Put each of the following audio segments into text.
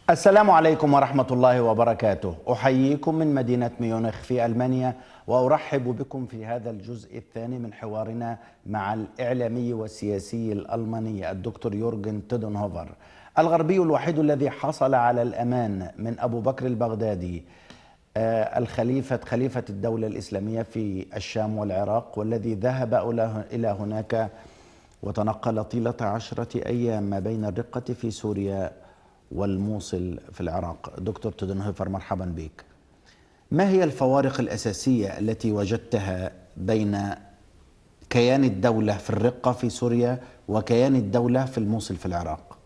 السلام عليكم ورحمة الله وبركاته. أحييكم من مدينة ميونخ في ألمانيا، وأرحب بكم في هذا الجزء الثاني من حوارنا مع الإعلامي والسياسي الألماني الدكتور يورغن تودنهوفر، الغربي الوحيد الذي حصل على الأمان من أبو بكر البغدادي، خليفة الدولة الإسلامية في الشام والعراق، والذي ذهب إلى هناك وتنقل طيلة 10 أيام ما بين الرقة في سوريا والموصل في العراق. دكتور تودنهوفر، مرحبا بك. ما هي الفوارق الأساسية التي وجدتها بين كيان الدولة في الرقة في سوريا وكيان الدولة في الموصل في العراق؟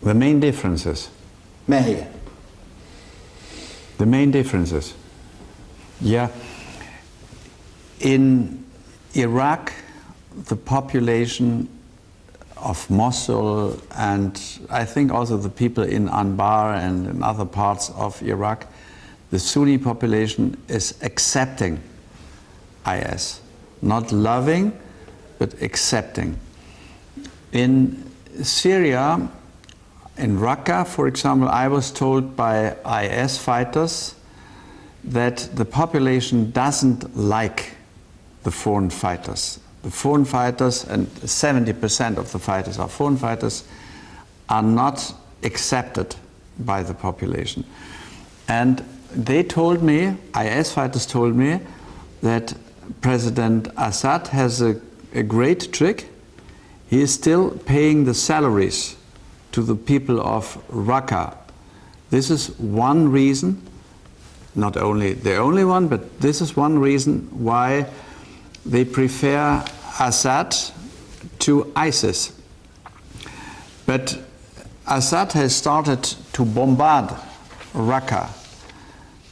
The main differences. ما هي؟ The main differences. Yeah. In Iraq, the population of Mosul, and I think also the people in Anbar and in other parts of Iraq, the Sunni population is accepting IS. Not loving, but accepting. In Syria, in Raqqa, for example, I was told by IS fighters that the population doesn't like the foreign fighters. The foreign fighters, and 70% of the fighters are foreign fighters, are not accepted by the population. And they told me, IS fighters told me, that President Assad has a great trick. He is still paying the salaries to the people of Raqqa. This is one reason, not only the only one, but this is one reason why they prefer Assad to ISIS. But Assad has started to bombard Raqqa,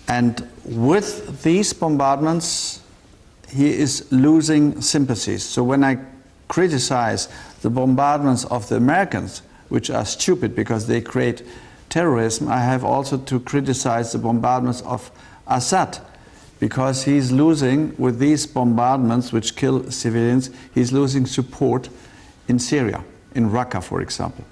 and with these bombardments he is losing sympathies. So when I criticize the bombardments of the Americans, which are stupid because they create terrorism, I have also to criticize the bombardments of Assad, because he's losing, with these bombardments which kill civilians, he's losing support in Syria, in Raqqa, for example.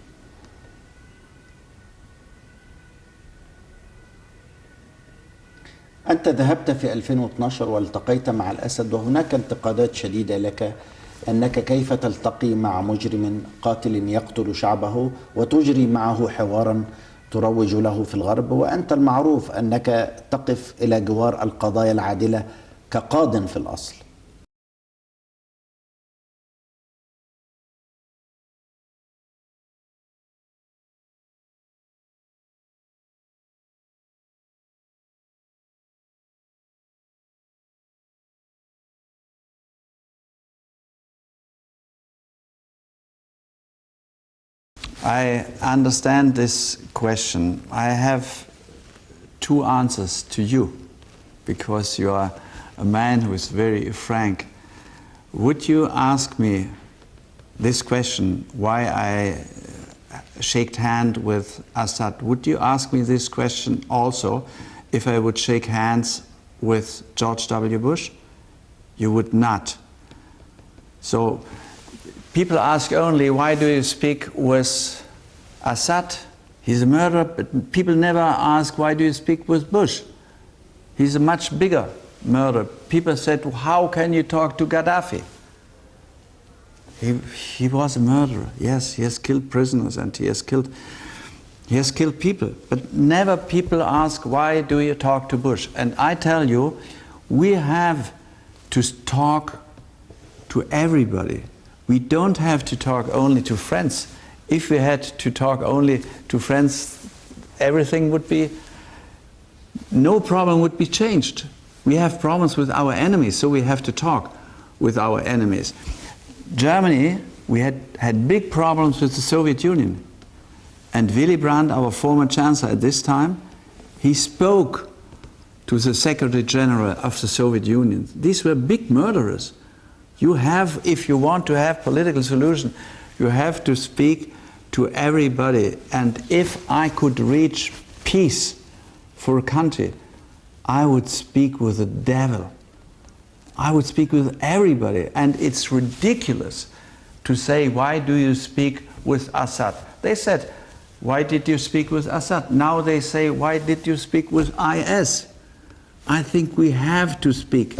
أنت ذهبت في 2012 والتقيت مع الأسد، وهناك انتقادات شديدة لك أنك كيف تلتقي مع مجرم قاتل يقتل شعبه وتجري معه حوارا تروج له في الغرب، وأنت المعروف أنك تقف إلى جوار القضايا العادلة كقاض في الأصل. I understand this question. I have two answers to you, because you are a man who is very frank. Would you ask me this question, why I shaked hand with Assad? Would you ask me this question also if I would shake hands with George W. Bush? You would not. So people ask only, why do you speak with Assad? He's a murderer, but people never ask, why do you speak with Bush? He's a much bigger murderer. People said, how can you talk to Gaddafi? He was a murderer. Yes, he has killed prisoners and he has killed people. But never people ask, why do you talk to Bush? And I tell you, we have to talk to everybody. We don't have to talk only to friends. If we had to talk only to friends, everything would be, no problem would be changed. We have problems with our enemies, so we have to talk with our enemies. Germany, we had big problems with the Soviet Union. And Willy Brandt, our former chancellor at this time, he spoke to the Secretary General of the Soviet Union. These were big murderers. You have, if you want to have political solution, you have to speak to everybody. And if I could reach peace for a country, I would speak with the devil. I would speak with everybody. And it's ridiculous to say, why do you speak with Assad? They said, Why did you speak with Assad? Now they say, why did you speak with IS? I think we have to speak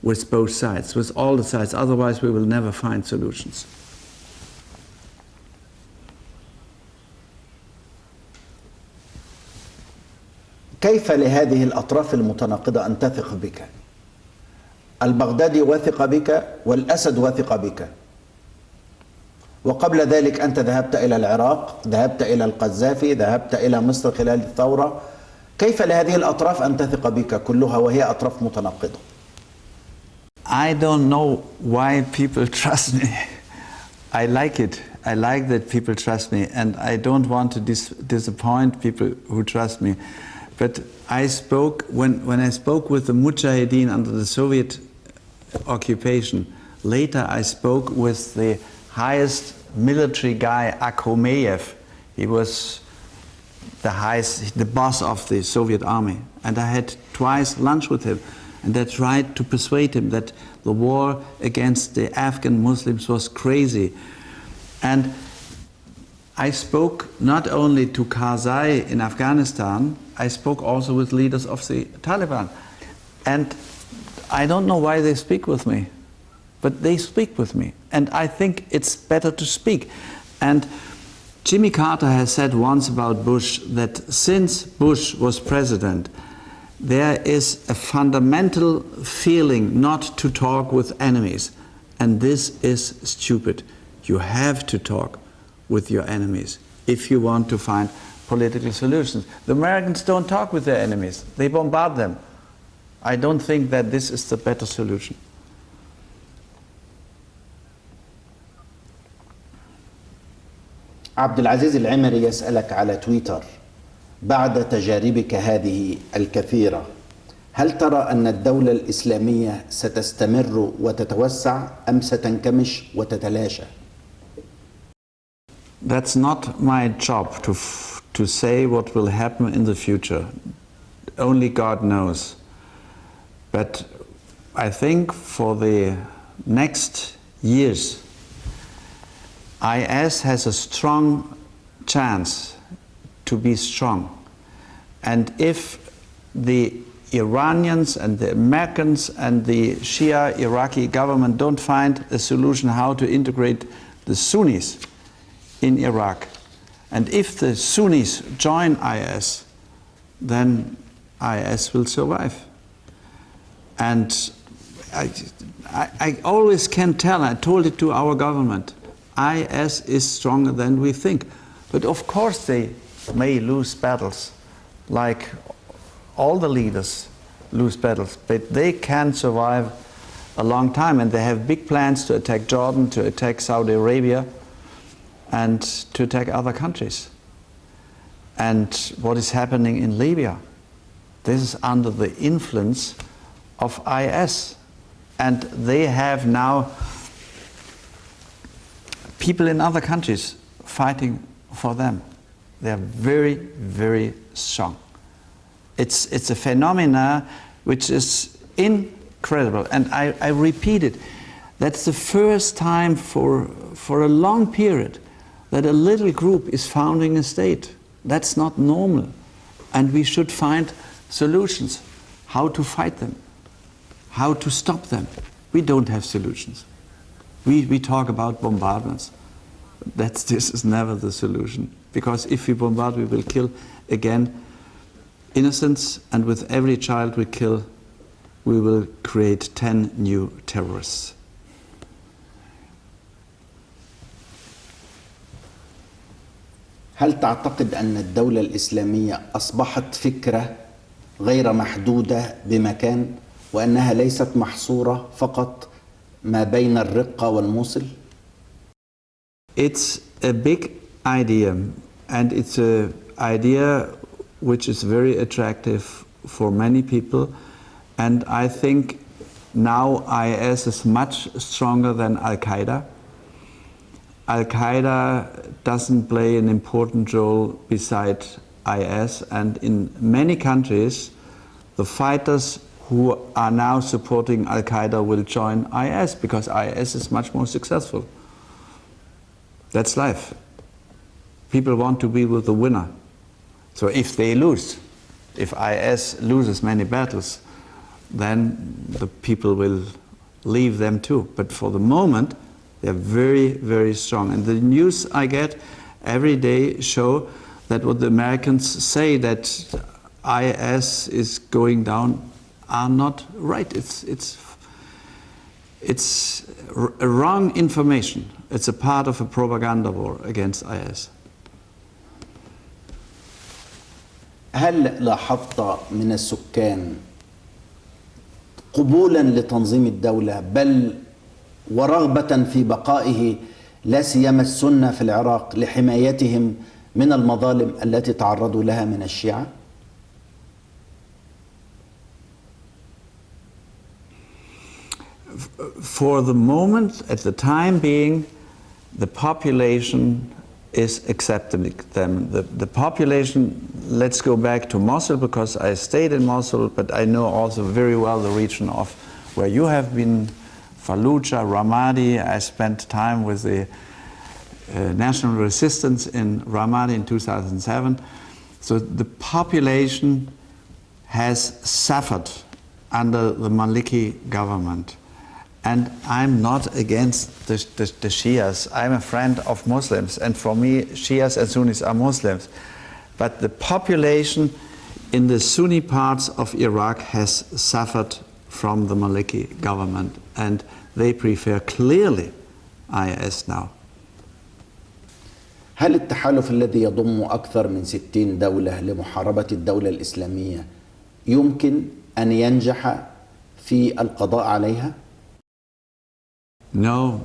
with both sides, with all the sides, otherwise we will never find solutions. كيف لهذه الأطراف المتناقضة أن تثق بك؟ البغدادي وثق بك والأسد وثق بك، وقبل ذلك أنت ذهبت إلى العراق، ذهبت إلى القذافي، ذهبت إلى مصر خلال الثورة. كيف لهذه الأطراف أن تثق بك كلها وهي أطراف متناقضة؟ I don't know why people trust me. I like it. I like that people trust me, and I don't want to disappoint people who trust me. But I spoke, when I spoke with the Mujahideen under the Soviet occupation, later I spoke with the highest military guy, Akhomeyev. He was the boss of the Soviet army. And I had twice lunch with him. And I tried to persuade him that the war against the Afghan Muslims was crazy. And I spoke not only to Karzai in Afghanistan, I spoke also with leaders of the Taliban. And I don't know why they speak with me, but they speak with me. And I think it's better to speak. And Jimmy Carter has said once about Bush that since Bush was president, there is a fundamental feeling not to talk with enemies. And this is stupid. You have to talk with your enemies if you want to find political solutions. The Americans don't talk with their enemies. They bombard them. I don't think that this is the better solution. عبد العزيز العمري يسألك على تويتر: بعد تجاربك هذه الكثيرة، هل ترى أن الدولة الإسلامية ستستمر وتتوسع أم ستنكمش وتتلاشى؟ That's not my job to say what will happen in the future. Only God knows. But I think for the next years, IS has a strong chance to be strong. And if the Iranians and the Americans and the Shia Iraqi government don't find a solution how to integrate the Sunnis in Iraq, and if the Sunnis join IS, then IS will survive. And I always can tell, I told it to our government, IS is stronger than we think. But of course they may lose battles, like all the leaders lose battles, but they can survive a long time, and they have big plans to attack Jordan, to attack Saudi Arabia, and to attack other countries. And what is happening in Libya, this is under the influence of IS. And they have now people in other countries fighting for them. They are very, very strong. It's a phenomena which is incredible. And I repeat it, that's the first time for a long period that a little group is founding a state. That's not normal. And we should find solutions, how to fight them, how to stop them. We don't have solutions. We talk about bombardments. This is never the solution. Because if we bombard, we will kill again innocents, and with every child we kill, we will create 10 new terrorists. هل تعتقد أن الدولة الإسلامية أصبحت فكرة غير محدودة بمكان، وأنها ليست محصورة فقط ما بين الرقة والموصل؟ It's a big idea, and it's an idea which is very attractive for many people, and I think now IS is much stronger than Al-Qaeda. Al-Qaeda doesn't play an important role beside IS, and in many countries the fighters who are now supporting Al-Qaeda will join IS because IS is much more successful. That's life. People want to be with the winner. So if they lose, if IS loses many battles, then the people will leave them too. But for the moment, they're very, very strong. And the news I get every day show that what the Americans say, that IS is going down, are not right. It's wrong information. It's a part of a propaganda war against IS. هل لاحظت من السكان قبولا لتنظيم الدولة بل ورغبة في بقائه لا سيما السنة في العراق لحمايتهم من المظالم التي تعرضوا لها من الشيعة؟ For the moment, at the time being, the population is accepting them. The population, let's go back to Mosul, because I stayed in Mosul, but I know also very well the region of where you have been, Fallujah, Ramadi. I spent time with the National Resistance in Ramadi in 2007. So the population has suffered under the Maliki government. And I'm not against the Shias. I'm a friend of Muslims, and for me, Shias and Sunnis are Muslims. But the population in the Sunni parts of Iraq has suffered from the Maliki government, and they prefer clearly IS now. هل التحالف الذي يضم أكثر من 60 دولة لمحاربة الدولة الإسلامية يمكن أن ينجح في القضاء عليها؟ No,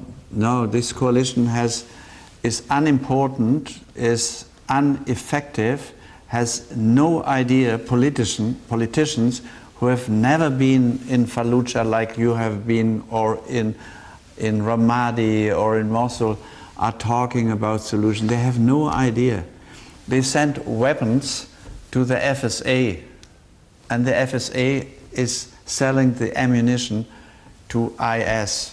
this coalition is unimportant, is ineffective, has no idea. Politicians who have never been in Fallujah like you have been, or in Ramadi or in Mosul, are talking about solutions. They have no idea. They sent weapons to the FSA, and the FSA is selling the ammunition to IS.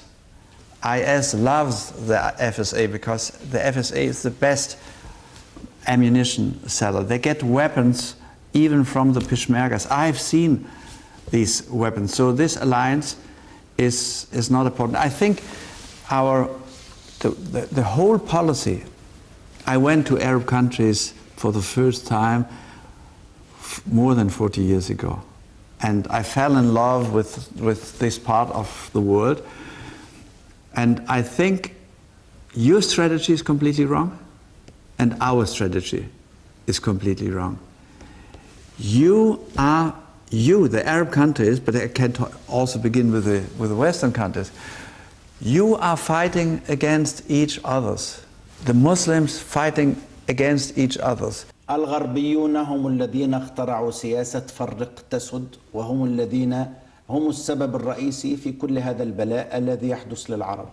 IS loves the FSA because the FSA is the best ammunition seller. They get weapons even from the Peshmergas. I've seen these weapons. So this alliance is not important. I think the whole policy, I went to Arab countries for the first time more than 40 years ago. And I fell in love with this part of the world. And I think your strategy is completely wrong, and our strategy is completely wrong. The Arab countries, but I can also begin with the Western countries, you are fighting against each other. The Muslims fighting against each other. الغربيون هم الذين اخترعوا سياسة فرق تسد، وهم الذين هم السبب الرئيسي في كل هذا البلاء الذي يحدث للعرب.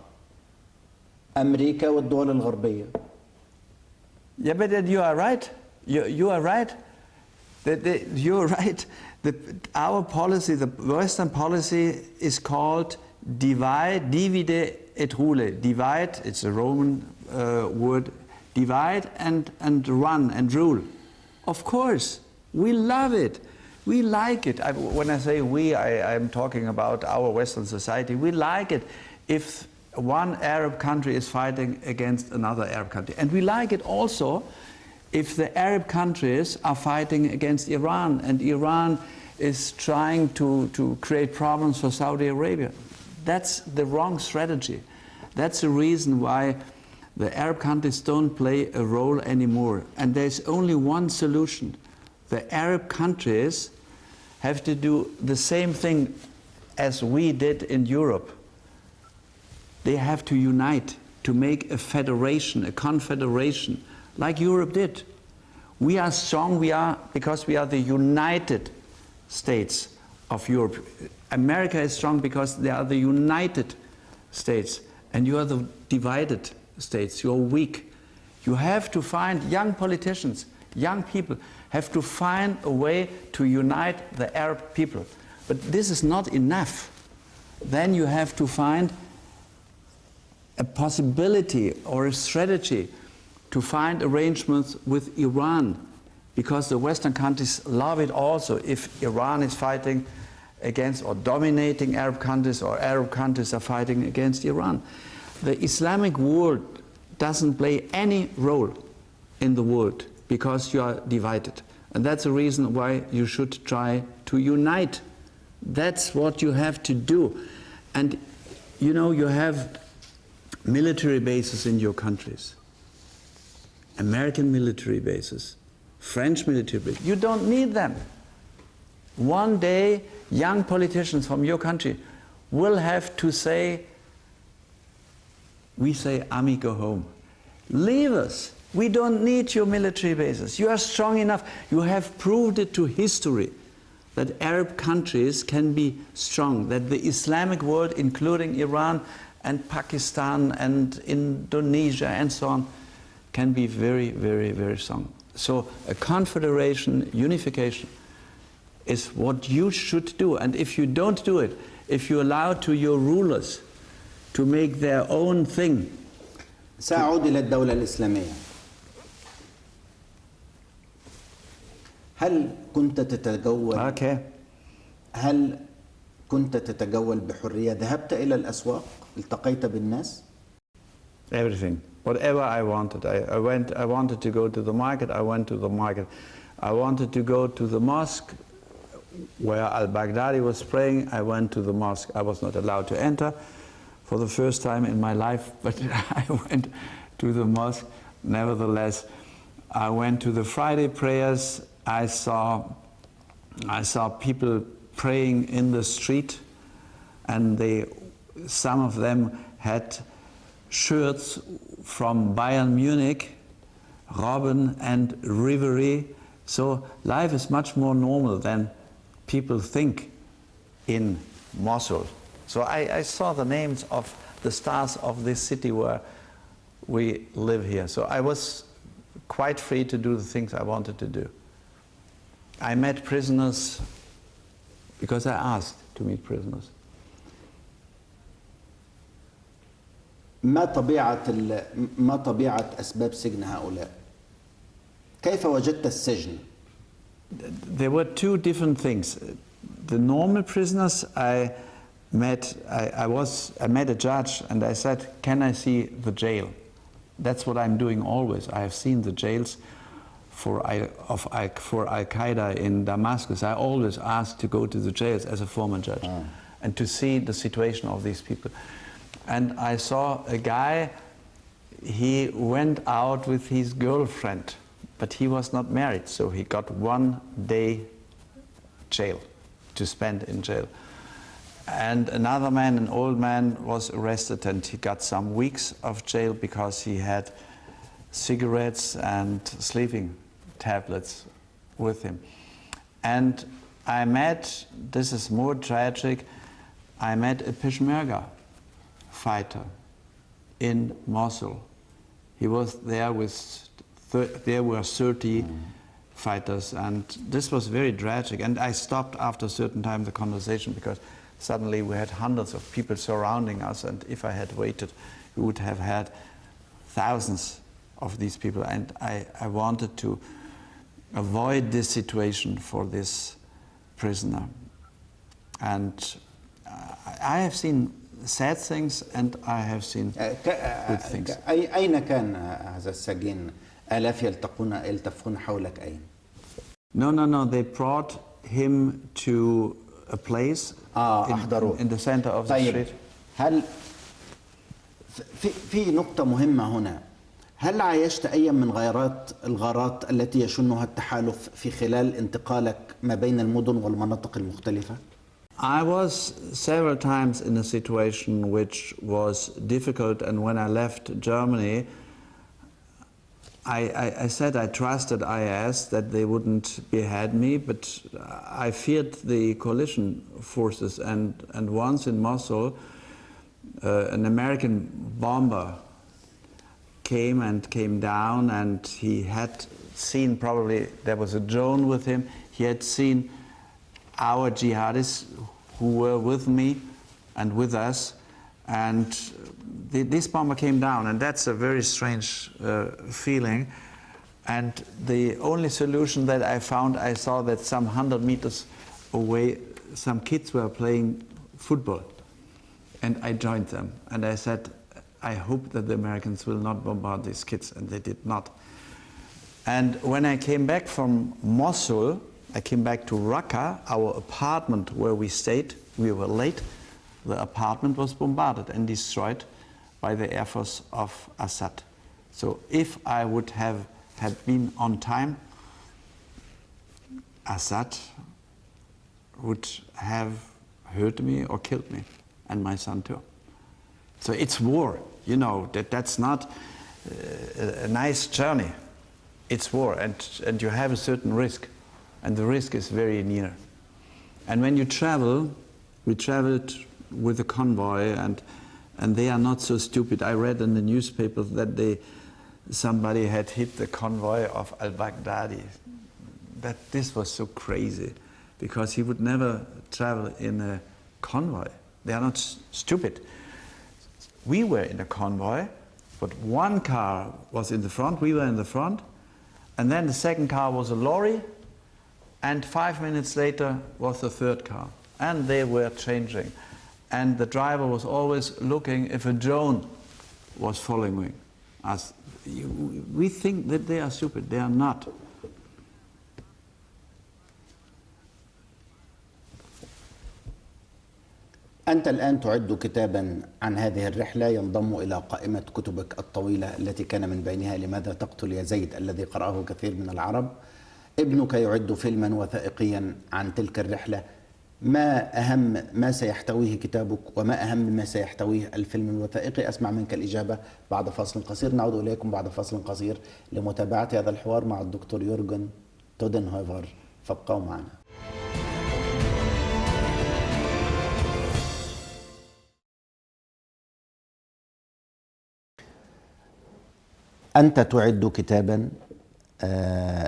أمريكا والدول الغربية. Yeah, but you are right. You are right. You're right. Our policy, the Western policy, is called divide et rule. Divide, it's a Roman word. Divide and run and rule. Of course, we love it. We like it. When I say we, I'm talking about our Western society. We like it if one Arab country is fighting against another Arab country. And we like it also if the Arab countries are fighting against Iran, and Iran is trying to create problems for Saudi Arabia. That's the wrong strategy. That's the reason why the Arab countries don't play a role anymore. And there's only one solution. The Arab countries have to do the same thing as we did in Europe. They have to unite, to make a federation, a confederation, like Europe did. We are strong, because we are the United States of Europe. America is strong because they are the United States, and you are the divided states. You're weak. You have to find young politicians, young people, have to find a way to unite the Arab people. But this is not enough. Then you have to find a possibility or a strategy to find arrangements with Iran, because the Western countries love it also if Iran is fighting against or dominating Arab countries, or Arab countries are fighting against Iran. The Islamic world doesn't play any role in the world because you are divided. And that's the reason why you should try to unite. That's what you have to do. And you know, you have military bases in your countries. American military bases, French military bases. You don't need them. One day, young politicians from your country will have to say, we say, Ami, go home. Leave us. We don't need your military bases. You are strong enough. You have proved it to history that Arab countries can be strong, that the Islamic world, including Iran and Pakistan and Indonesia and so on, can be very, very, very strong. So a confederation, unification, is what you should do. And if you don't do it, if you allow to your rulers to make their own thing. سأعود إلى الدولة الإسلامية. هل كنت تتجول هل كنت تتجول بحرية؟ ذهبت إلى الأسواق؟ التقيت بالناس؟ Everything. Whatever I wanted. I wanted to go to the market, I went to the market. I wanted to go to the mosque where al-Baghdadi was praying, I went to the mosque. I was not allowed to enter for the first time in my life, but I went to the mosque. Nevertheless, I went to the Friday prayers. I saw people praying in the street, and some of them had shirts from Bayern Munich, Robben and Ribery. So life is much more normal than people think in Mosul. So I saw the names of the stars of this city where we live here. So I was quite free to do the things I wanted to do. I met prisoners because I asked to meet prisoners. ما طبيعة أسباب سجن هؤلاء؟ كيف وجدت السجن؟ There were two different things. The normal prisoners I met a judge and I said, can I see the jail? That's what I'm doing always. I have seen the jails for Al-Qaeda in Damascus. I always ask to go to the jails as a former judge and to see the situation of these people. And I saw a guy, he went out with his girlfriend, but he was not married, so he got 1 day jail to spend in jail. And another man, an old man, was arrested and he got some weeks of jail because he had cigarettes and sleeping tablets with him. And I met, this is more tragic, I met a Peshmerga fighter in Mosul. He was there with, there were 30 fighters, and this was very tragic. And I stopped after a certain time the conversation because suddenly we had hundreds of people surrounding us, and if I had waited, we would have had thousands of these people. And I wanted to avoid this situation for this prisoner. And I have seen sad things and I have seen good things. أين كان هذا السجين؟ آلاف يلتفون حولك أين؟ No, they brought him to a place in the center of the street. هل في نقطة مهمة هنا، هل عايشت أي من الغارات التي يشنها التحالف في خلال انتقالك ما بين المدن والمناطق المختلفة؟ I was several times in a situation which was difficult, and when I left Germany, I said I trusted IS that they wouldn't behead me, but I feared the coalition forces, and once in Mosul, an American bomber came down, and he had seen, probably there was a drone with him, he had seen our jihadists who were with me and with us, and this bomber came down, and that's a very strange feeling. And the only solution that I found, I saw that some 100 meters away, some kids were playing football. And I joined them. And I said, I hope that the Americans will not bombard these kids. And they did not. And when I came back from Mosul, I came back to Raqqa, our apartment where we stayed. We were late. The apartment was bombarded and destroyed by the Air Force of Assad. So if I would have had been on time, Assad would have hurt me or killed me, and my son too. So it's war, you know, that's not a nice journey. It's war, and you have a certain risk, and the risk is very near. And when you travel, we traveled with a convoy, and they are not so stupid. I read in the newspapers that somebody had hit the convoy of al-Baghdadi. That this was so crazy, because he would never travel in a convoy. They are not stupid. We were in a convoy, but one car was in the front, we were in the front, and then the second car was a lorry, and 5 minutes later was the third car. And they were changing. And the driver was always looking if a drone was following us. We think that they are stupid. They are not. أنت الآن تعد كتابا عن هذه الرحلة ينضم إلى قائمة كتبك الطويلة التي كان من بينها لماذا تقتل يا زيد الذي قرأه كثير من العرب. ابنك يعد فيلما وثائقيا عن تلك الرحلة. ما أهم ما سيحتويه كتابك وما أهم ما سيحتويه الفيلم الوثائقي؟ أسمع منك الإجابة بعد فاصل قصير. نعود إليكم بعد فاصل قصير لمتابعة هذا الحوار مع الدكتور يورغن تودنهوفر. فابقوا معنا. أنت تعد كتابا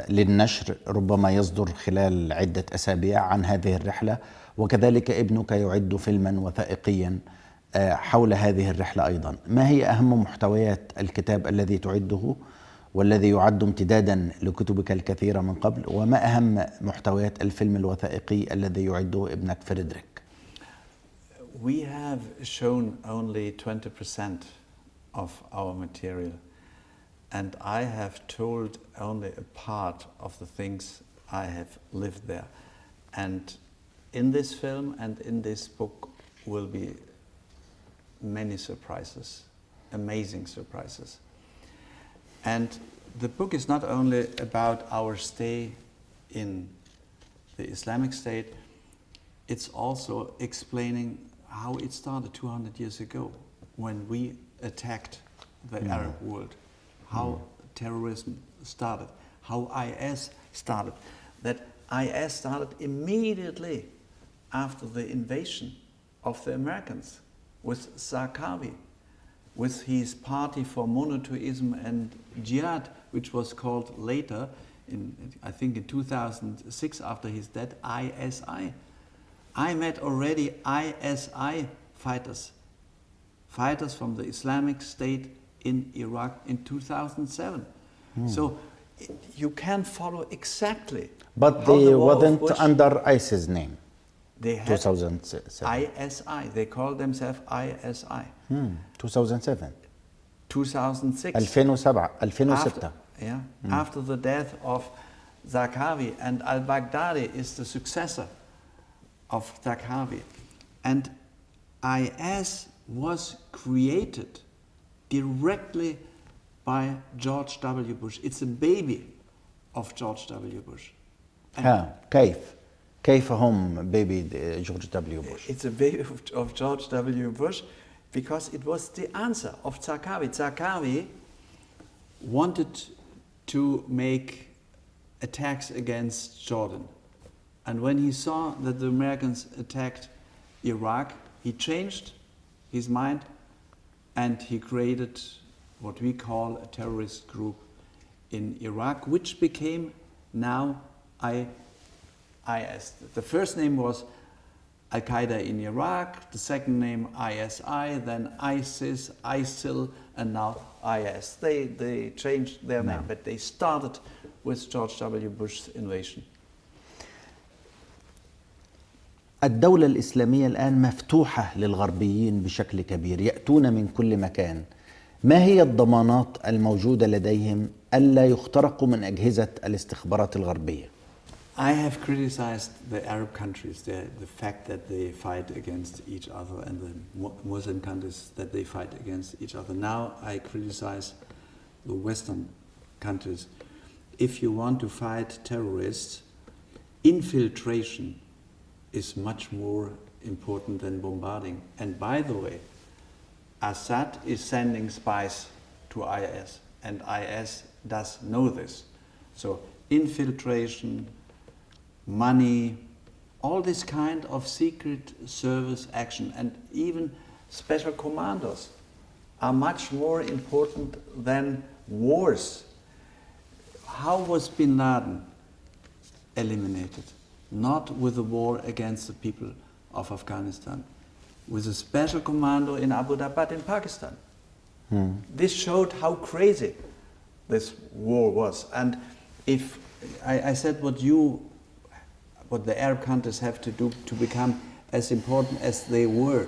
للنشر ربما يصدر خلال عدة أسابيع عن هذه الرحلة، وكذلك ابنك يعد فيلما وثائقيا حول هذه الرحلة أيضا. ما هي أهم محتويات الكتاب الذي تعده والذي يعد امتدادا لكتبك الكثيرة من قبل، وما أهم محتويات الفيلم الوثائقي الذي يعده ابنك فريدريك؟ We have shown only 20% of our material. And I have told only a part of the things I have lived there. And in this film and in this book will be many surprises, amazing surprises. And the book is not only about our stay in the Islamic State, it's also explaining how it started 200 years ago when we attacked the Arab world. How terrorism started, how IS started. That IS started immediately after the invasion of the Americans with Zarqawi, with his party for monotheism and jihad, which was called later, I think in 2006 after his death, ISI. I met already ISI fighters from the Islamic State in Iraq in 2007. So you can follow exactly. But they wasn't under ISIS name. They had 2007. ISI. They called themselves ISI. 2007. 2006. 2006. After the death of Zarqawi, and al-Baghdadi is the successor of Zarqawi. And IS was created directly by George W. Bush. It's a baby of George W. Bush. كيف هم baby George W. Bush? It's a baby of George W. Bush because it was the answer of Zarqawi. Zarqawi wanted to make attacks against Jordan. And when he saw that the Americans attacked Iraq, he changed his mind and he created what we call a terrorist group in Iraq, which became now IS. The first name was Al-Qaeda in Iraq, the second name ISI, then ISIS, ISIL, and now IS. They changed their name, but they started with George W. Bush's invasion. الدولة الإسلامية الآن مفتوحة للغربيين بشكل كبير، يأتون من كل مكان. ما هي الضمانات الموجودة لديهم ألا يخترقوا من أجهزة الاستخبارات الغربية؟ I have criticized the Arab countries, the fact that they fight against each other, and the Muslim countries that they fight against each other. Now I criticize the Western countries. If you want to fight terrorists, infiltration is much more important than bombarding. And by the way, Assad is sending spies to IS, and IS does know this. So infiltration, money, all this kind of secret service action, and even special commandos are much more important than wars. How was bin Laden eliminated? Not with a war against the people of Afghanistan, with a special commando in Abu Dhabi, but in Pakistan. This showed how crazy this war was. And if I said what the Arab countries have to do to become as important as they were,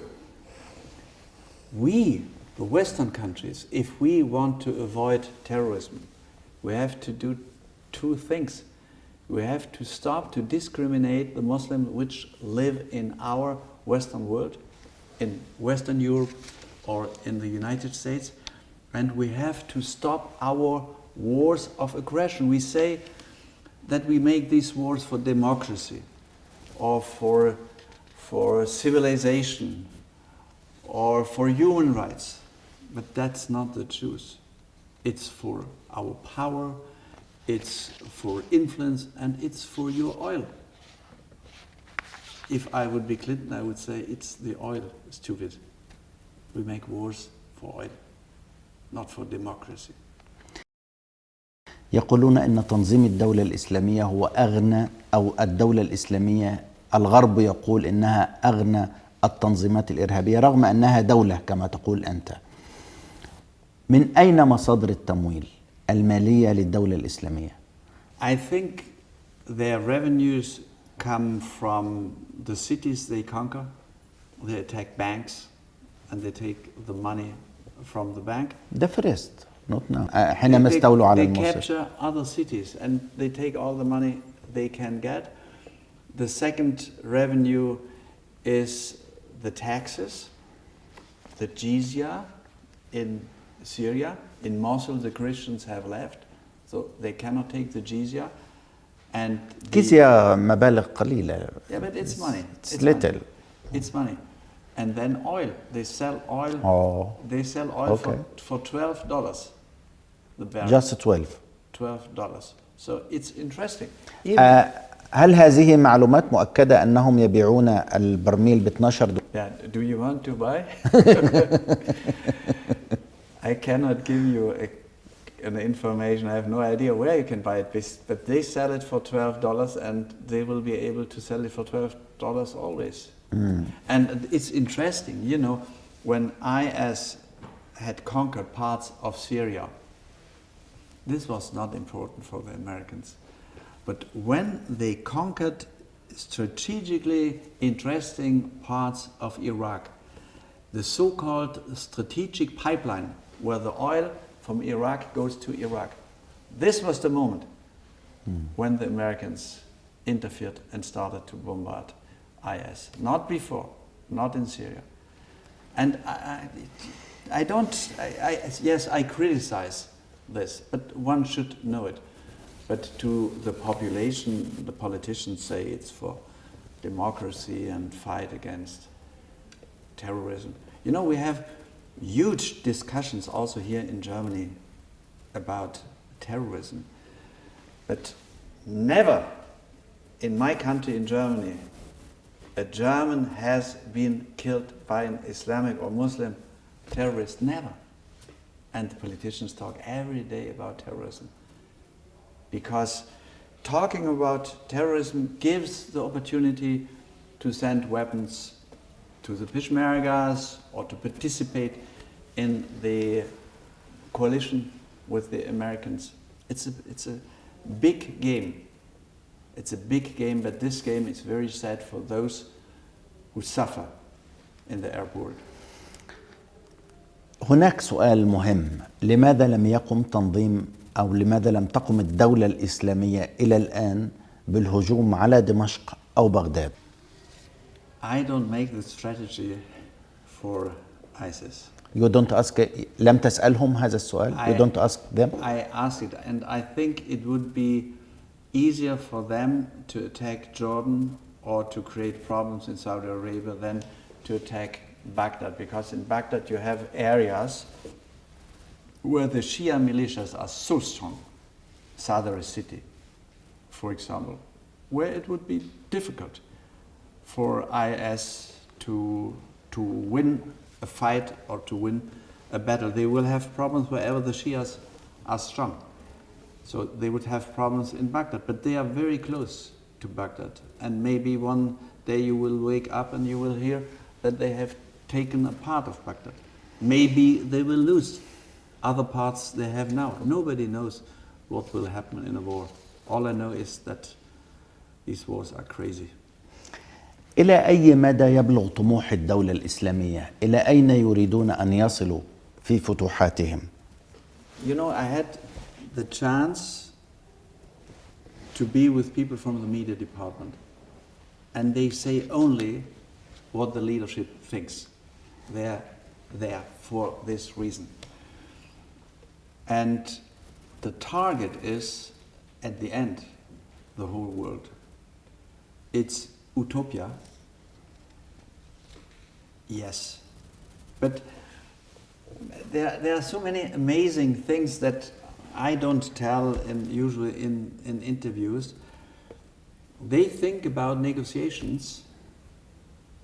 we, the Western countries, if we want to avoid terrorism, we have to do two things. We have to stop to discriminate the Muslims which live in our Western world, in Western Europe or in the United States, and we have to stop our wars of aggression. We say that we make these wars for democracy or for civilization or for human rights, but that's not the truth. It's for our power, it's for influence, and it's for your oil. If I would be Clinton, I would say it's the oil, stupid. We make wars for oil, not for democracy. يقولون أن تنظيم الدولة الإسلامية هو أغنى، أو الدولة الإسلامية الغرب يقول إنها أغنى التنظيمات الإرهابية رغم أنها دولة كما تقول أنت. من أين مصادر التمويل المالية للدولة الإسلامية؟ I think their revenues come from the cities they conquer. They attack banks and they take the money from the bank. The first, not now. حينما استولوا على They الموصل. capture other cities and they take all the money they can get. The second revenue is the taxes, the jizya in Syria. In Mosul, the Christians have left, so they cannot take the jizya. And جزية مبالغ قليلة. Yeah, but it's money. It's little. Money. It's money. And then oil. They sell oil. Oh. They sell oil Okay. for $12 the barrel. Just 12. $12. So it's interesting. هل هذه معلومات مؤكدة أنهم يبيعون البرميل ب $12؟ Yeah. Do you want to buy? I cannot give you an information. I have no idea where you can buy it, but they sell it for $12 and they will be able to sell it for $12 always. And it's interesting, you know, when IS had conquered parts of Syria, this was not important for the Americans. But when they conquered strategically interesting parts of Iraq, the so-called strategic pipeline where the oil from Iraq goes to Iraq, this was the moment when the Americans interfered and started to bombard IS. Not before, not in Syria. And yes, I criticize this, but one should know it. But to the population, the politicians say it's for democracy and fight against terrorism. You know, we have huge discussions also here in Germany about terrorism. But never in my country, in Germany, a German has been killed by an Islamic or Muslim terrorist. Never. And the politicians talk every day about terrorism. Because talking about terrorism gives the opportunity to send weapons to the Peshmergas or to participate in the coalition with the Americans. It's a big game. It's a big game, but this game is very sad for those who suffer in the Arab world. هناك سؤال مهم، لماذا لم يقم تنظيم أو لماذا لم تقم الدولة الإسلامية إلى الآن بالهجوم على دمشق أو بغداد؟ I don't make the strategy for ISIS. You don't ask, لم تسألهم هذا السؤال؟ You don't ask them? I asked it, and I think it would be easier for them to attack Jordan or to create problems in Saudi Arabia than to attack Baghdad, because in Baghdad you have areas where the Shia militias are so strong, Sadr city, for example, where it would be difficult for IS to win a fight or to win a battle. They will have problems wherever the Shias are strong. So they would have problems in Baghdad, but they are very close to Baghdad. And maybe one day you will wake up and you will hear that they have taken a part of Baghdad. Maybe they will lose other parts they have now. Nobody knows what will happen in a war. All I know is that these wars are crazy. إلى أي مدى يبلغ طموح الدولة الإسلامية؟ إلى أين يريدون أن يصلوا في فتوحاتهم؟ You know, I had the chance to be with people from the media department, and they say only what the leadership thinks. They're there for this reason. And the target is, at the end, the whole world. It's utopia, yes. But there are so many amazing things that I don't tell usually in interviews. They think about negotiations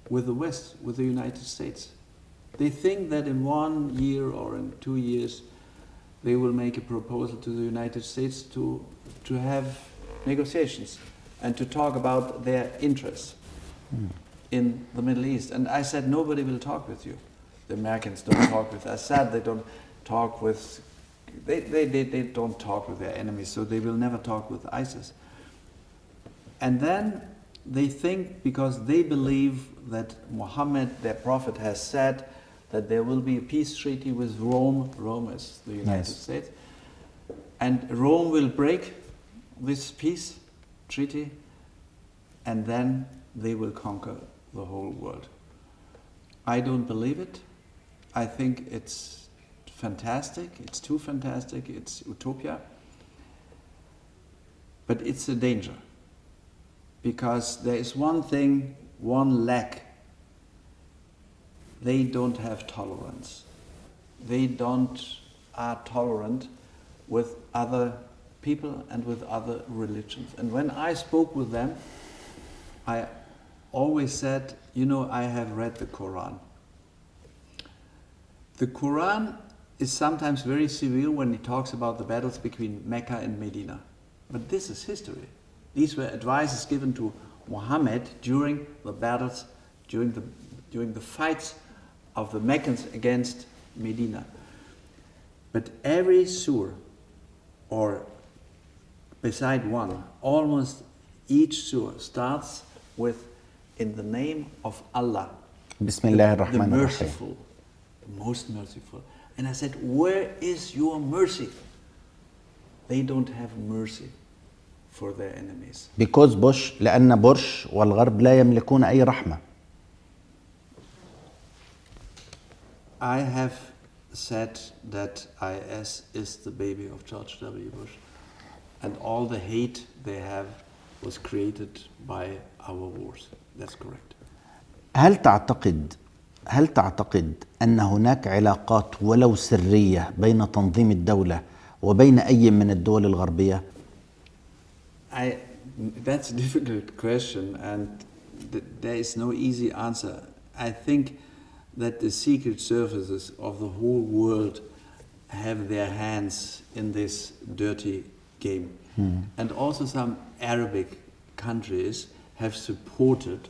with the West, with the United States. They think that in 1 year or in 2 years they will make a proposal to the United States to have negotiations and to talk about their interests in the Middle East. And I said, nobody will talk with you. The Americans don't talk with Assad, they don't talk with, they don't talk with their enemies, so they will never talk with ISIS. And then they think, because they believe that Muhammad, their prophet, has said that there will be a peace treaty with Rome. Rome is the United States. And Rome will break this peace treaty, and then they will conquer the whole world. I don't believe it. I think it's fantastic. It's too fantastic. It's utopia. But it's a danger. Because there is one thing, one lack. They don't have tolerance. They are tolerant with other people and with other religions. And when I spoke with them, I always said, you know, I have read the Quran. The Quran is sometimes very severe when it talks about the battles between Mecca and Medina. But this is history. These were advices given to Muhammad during the battles, during the fights of the Meccans against Medina. But every surah, or beside one, almost each surah starts with, in the name of Allah, the merciful, the most merciful. And I said, where is your mercy? They don't have mercy for their enemies. Because Bush, لأن بوش والغرب لا يملكون أي رحمة. I have said that IS is the baby of George W. Bush, and all the hate they have was created by our wars. That's correct. هل تعتقد أن هناك علاقات ولو سرية بين تنظيم الدولة وبين أي من الدول الغربية؟ That's a difficult question, and there is no easy answer. I think that the secret services of the whole world have their hands in this dirty game. And also some Arabic countries have supported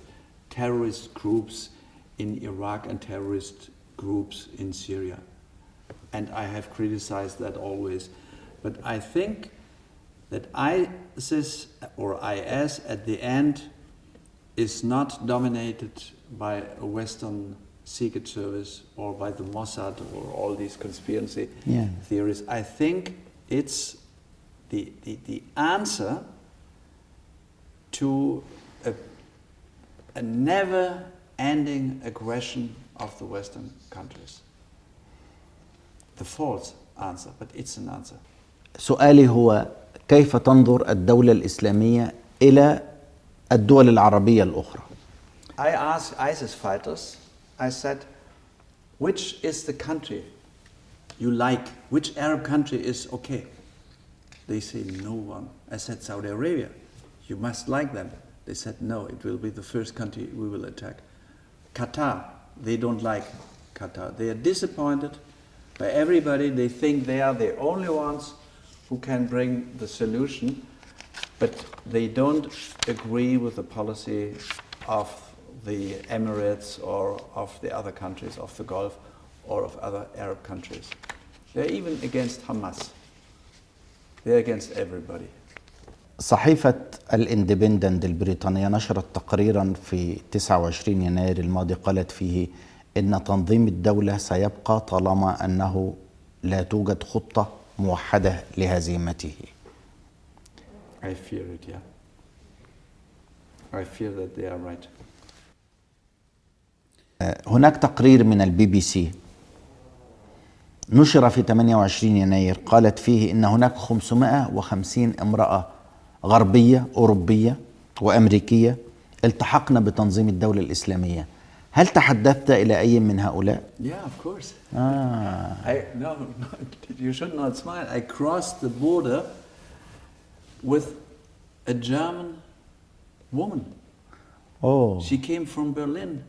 terrorist groups in Iraq and terrorist groups in Syria. And I have criticized that always. But I think that ISIS or IS at the end is not dominated by a Western secret service or by the Mossad or all these conspiracy theories. I think it's the answer to a never-ending aggression of the Western countries. The false answer, but it's an answer. سؤالي هو كيف تنظر الدولة الإسلامية إلى الدول العربية الأخرى؟ I asked ISIS fighters, I said, which is the country you like? Which Arab country is okay? They say no one. I said Saudi Arabia, you must like them. They said no, it will be the first country we will attack. Qatar, they don't like Qatar. They are disappointed by everybody. They think they are the only ones who can bring the solution, but they don't agree with the policy of the Emirates or of the other countries of the Gulf or of other Arab countries. They're even against Hamas. They're against everybody. صحيفة الاندبندنت البريطانية نشرت تقريرا في 29 يناير الماضي قالت فيه إن تنظيم الدولة سيبقى طالما أنه لا توجد خطة موحدة لهزيمته. I fear it, yeah. I fear that they are right. هناك تقرير من البي بي سي نشر في 28 يناير قالت فيه إن هناك 550 امرأة غربية أوروبية وأمريكية التحقن بتنظيم الدولة الإسلامية. هل تحدثت إلى أي من هؤلاء؟ Yeah, of course. No, you should not smile. I crossed the border with a German woman. Oh. She came from Berlin.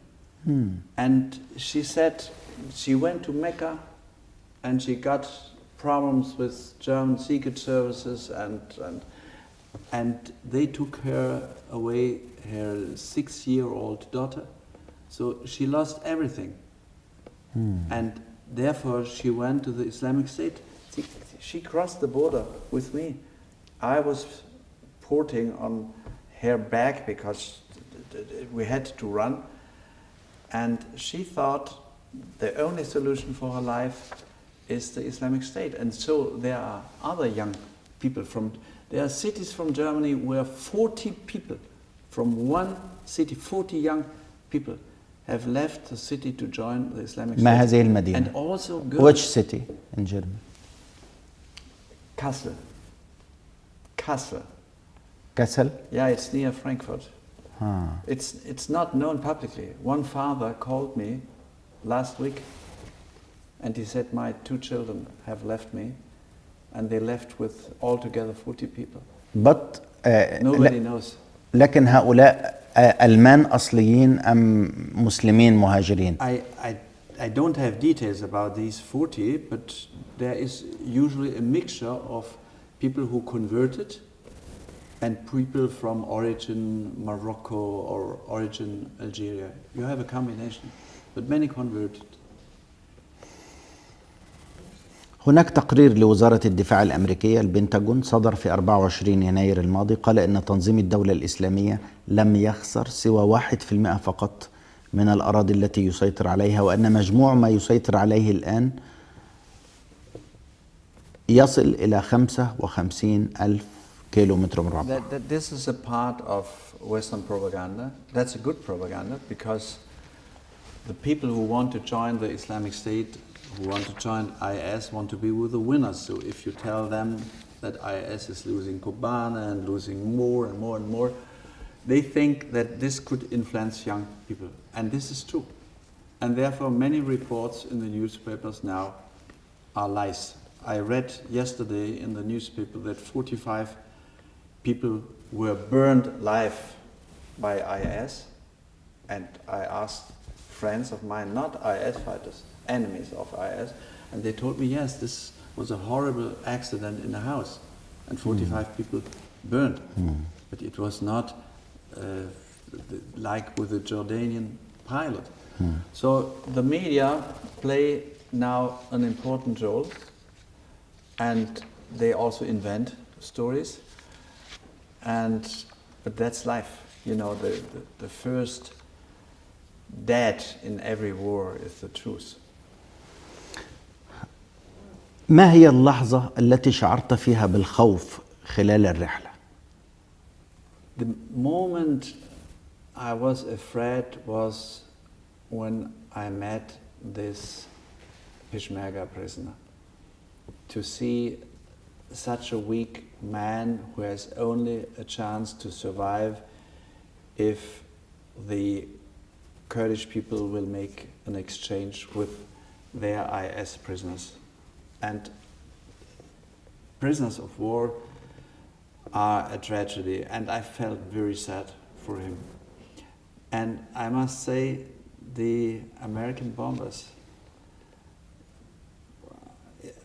And she said she went to Mecca and she got problems with German secret services and they took her away, her 6-year-old daughter. So she lost everything. And therefore she went to the Islamic State. She crossed the border with me. I was porting on her back because we had to run. And she thought the only solution for her life is the Islamic State. And so there are other young people there are cities from Germany where 40 people from one city, 40 young people have left the city to join the Islamic State. ما هذه المدينة؟ And also girls. Which city in Germany? Kassel. Kassel. Kassel? Yeah, it's near Frankfurt. It's not known publicly. One father called me last week and he said, my 2 children have left me and they left with altogether 40 people. But nobody knows. لكن هؤلاء ألمان أصليين أم مسلمين مهاجرين؟ I don't have details about these 40, but there is usually a mixture of people who converted and people from origin Morocco or origin Algeria. You have a combination, but many converted. هناك تقرير لوزارة الدفاع الأمريكية البنتاغون صدر في 24 يناير الماضي قال إن تنظيم الدولة الإسلامية لم يخسر سوى 1% فقط من الأراضي التي يسيطر عليها وأن مجموع ما يسيطر عليه الآن يصل إلى 55,000 كيلومتر مربع. This is a part of Western propaganda. That's a good propaganda because the people who want to join the Islamic State, who want to join IS, want to be with the winners. So if you tell them that IS is losing Kobane and losing more and more and more, they think that this could influence young people. And this is true. And therefore many reports in the newspapers now are lies. I read yesterday in the newspaper that 45 people were burned alive by IS. And I asked friends of mine, not IS fighters, enemies of IS, and they told me, yes, this was a horrible accident in a house, and 45 people burned. But it was not like with the Jordanian pilot. So the media play now an important role, and they also invent stories. But that's life. You know, the first dead in every war is the truth. ما هي اللحظة التي شعرت فيها بالخوف خلال الرحلة؟ The moment I was afraid was when I met this Peshmerga prisoner. To see such a weak man who has only a chance to survive if the Kurdish people will make an exchange with their IS prisoners. And prisoners of war are a tragedy, and I felt very sad for him. And I must say, the American bombers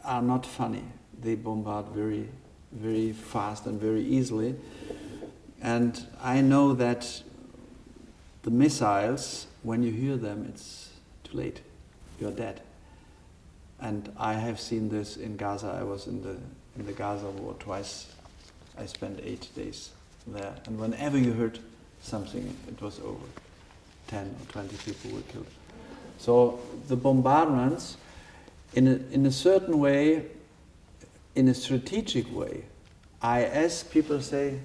are not funny. They bombard very, very fast and very easily. And I know that the missiles, when you hear them, it's too late. You're dead. And I have seen this in Gaza. I was in the Gaza war twice. I spent 8 days there. And whenever you heard something, it was over. 10 or 20 people were killed. So the bombardments, in a certain way, in a strategic way, IS people say,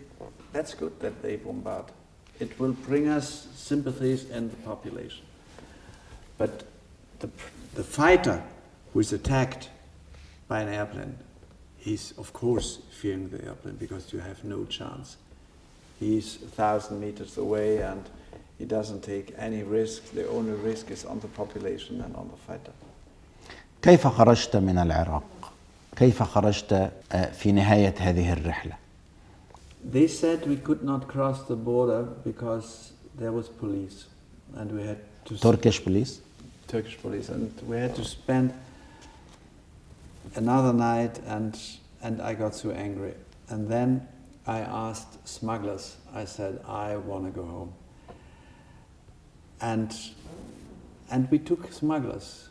that's good that they bombard. It will bring us sympathies in the population. But the fighter who is attacked by an airplane, he's of course fearing the airplane because you have no chance. He's 1,000 meters away and he doesn't take any risk. The only risk is on the population and on the fighter. كيف خرجت من العراق؟ كيف خرجت في نهاية هذه الرحلة؟ They said we could not cross the border because there was police and we had to... Turkish police? Turkish police, and we had to spend another night, and I got so angry. And then I asked smugglers, I said, I want to go home. And we took smugglers,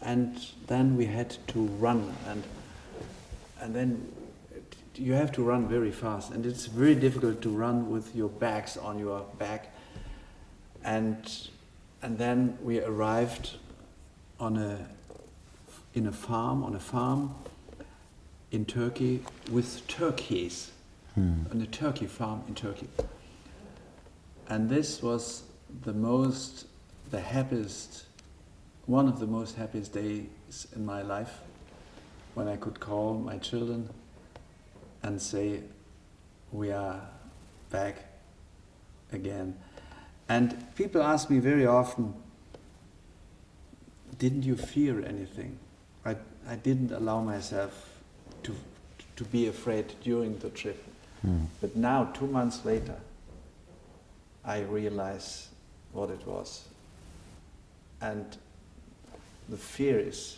and then we had to run, and then you have to run very fast, and it's very difficult to run with your bags on your back. And then we arrived on a farm in Turkey with turkeys, on a turkey farm in Turkey. And this was one of the most happiest days in my life, when I could call my children and say, we are back again. And people ask me very often, didn't you fear anything? I didn't allow myself to be afraid during the trip. But now, 2 months later, I realize what it was. And the fear is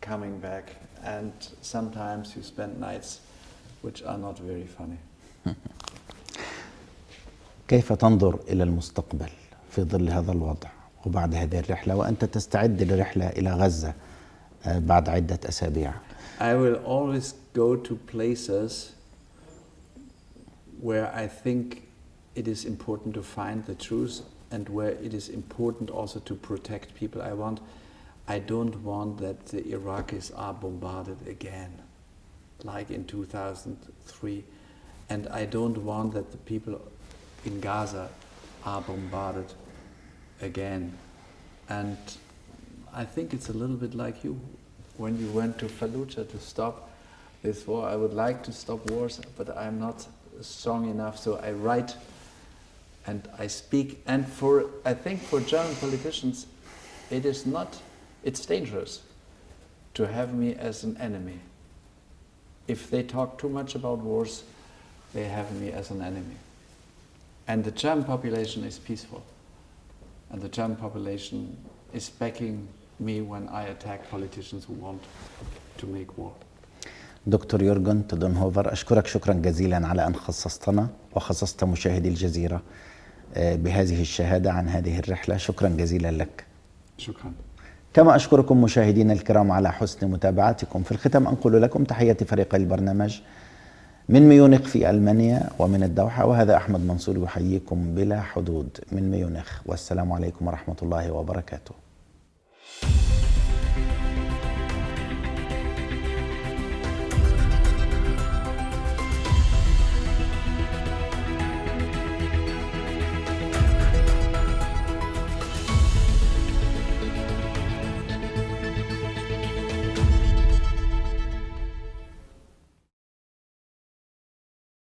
coming back, and sometimes you spend nights which are not very funny. كيف تنظر إلى المستقبل في ظل هذا الوضع وبعد هذه الرحلة وأنت تستعد للرحلة إلى غزة بعد عدة أسابيع؟ I will always go to places where I think it is important to find the truth and where it is important also to protect people. I don't want that the Iraqis are bombarded again, like in 2003. And I don't want that the people in Gaza are bombarded again. And I think it's a little bit like you. When you went to Fallujah to stop this war, I would like to stop wars, but I'm not strong enough, so I write and I speak. And I think for German politicians, it's dangerous to have me as an enemy. If they talk too much about wars, they have me as an enemy. And the German population is peaceful. And the German population is backing me when I attack politicians who want to make war. دكتور يورغن تودنهوفر، أشكرك شكرا جزيلا على أن خصصتنا وخصصت مشاهدي الجزيرة بهذه الشهادة عن هذه الرحلة. شكرا جزيلا لك. شكرا. كما أشكركم مشاهدينا الكرام على حسن متابعتكم. في الختام أنقل لكم تحية فريق البرنامج من ميونخ في ألمانيا ومن الدوحة، وهذا أحمد منصور يحييكم بلا حدود من ميونخ، والسلام عليكم ورحمة الله وبركاته.